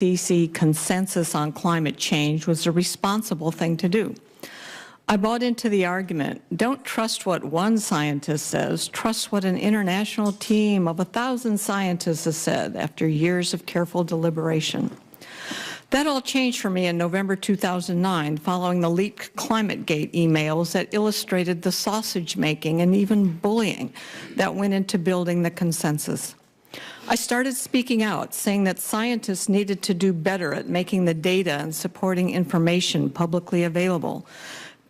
IPCC consensus on climate change was a responsible thing to do. I bought into the argument, don't trust what one scientist says, trust what an international team of 1,000 scientists has said after years of careful deliberation. That all changed for me in November 2009 following the leaked ClimateGate emails that illustrated the sausage making and even bullying that went into building the consensus. I started speaking out, saying that scientists needed to do better at making the data and supporting information publicly available,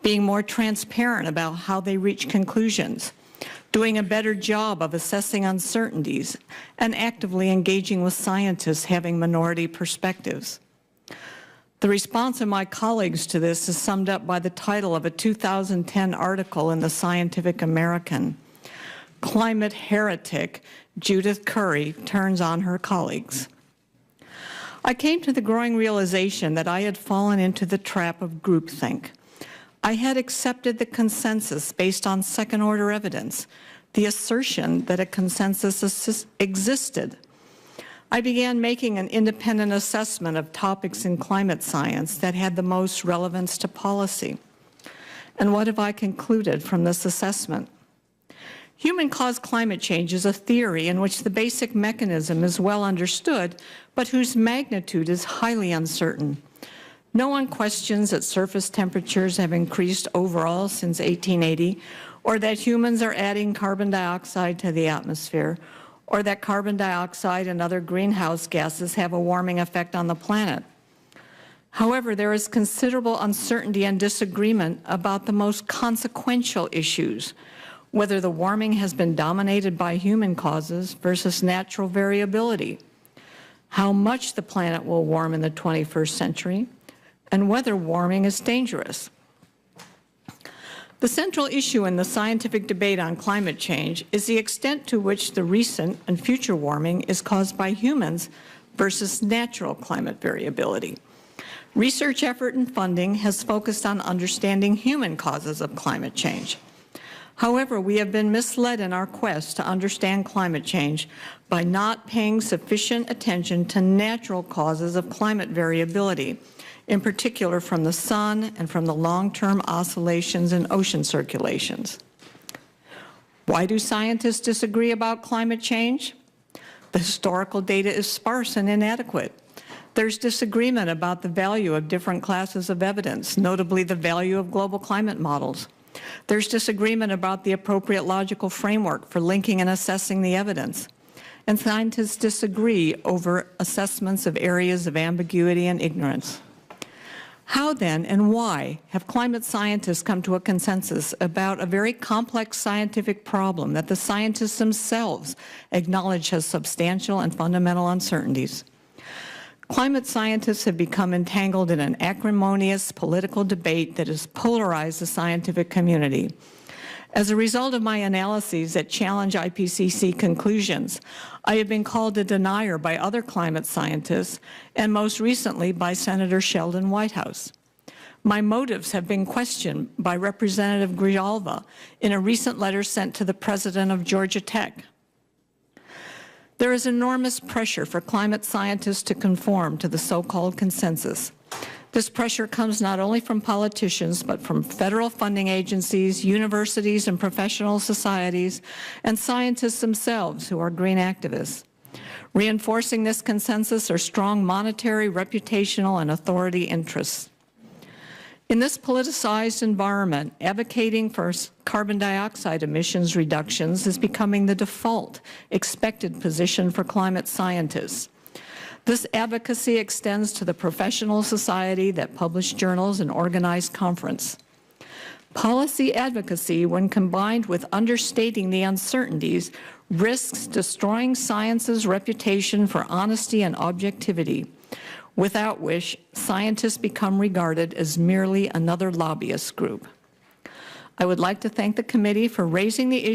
being more transparent about how they reach conclusions, doing a better job of assessing uncertainties, and actively engaging with scientists having minority perspectives. The response of my colleagues to this is summed up by the title of a 2010 article in the Scientific American. Climate heretic Judith Curry turns on her colleagues. I came to the growing realization that I had fallen into the trap of groupthink. I had accepted the consensus based on second-order evidence, the assertion that a consensus existed. I began making an independent assessment of topics in climate science that had the most relevance to policy. And what have I concluded from this assessment? Human-caused climate change is a theory in which the basic mechanism is well understood, but whose magnitude is highly uncertain. No one questions that surface temperatures have increased overall since 1880, or that humans are adding carbon dioxide to the atmosphere, or that carbon dioxide and other greenhouse gases have a warming effect on the planet. However, there is considerable uncertainty and disagreement about the most consequential issues, whether the warming has been dominated by human causes versus natural variability, how much the planet will warm in the 21st century, and whether warming is dangerous. The central issue in the scientific debate on climate change is the extent to which the recent and future warming is caused by humans versus natural climate variability. Research effort and funding has focused on understanding human causes of climate change. However, we have been misled in our quest to understand climate change by not paying sufficient attention to natural causes of climate variability, in particular from the sun and from the long-term oscillations in ocean circulations. Why do scientists disagree about climate change? The historical data is sparse and inadequate. There's disagreement about the value of different classes of evidence, notably the value of global climate models. There's disagreement about the appropriate logical framework for linking and assessing the evidence. And scientists disagree over assessments of areas of ambiguity and ignorance. How then and why have climate scientists come to a consensus about a very complex scientific problem that the scientists themselves acknowledge has substantial and fundamental uncertainties? Climate scientists have become entangled in an acrimonious political debate that has polarized the scientific community. As a result of my analyses that challenge IPCC conclusions, I have been called a denier by other climate scientists, and most recently by Senator Sheldon Whitehouse. My motives have been questioned by Representative Grijalva in a recent letter sent to the president of Georgia Tech. There is enormous pressure for climate scientists to conform to the so-called consensus. This pressure comes not only from politicians, but from federal funding agencies, universities and professional societies, and scientists themselves who are green activists. Reinforcing this consensus are strong monetary, reputational, and authority interests. In this politicized environment, advocating for carbon dioxide emissions reductions is becoming the default, expected position for climate scientists. This advocacy extends to the professional society that publish journals and organize conference. Policy advocacy, when combined with understating the uncertainties, risks destroying science's reputation for honesty and objectivity, without which scientists become regarded as merely another lobbyist group. I would like to thank the committee for raising the issue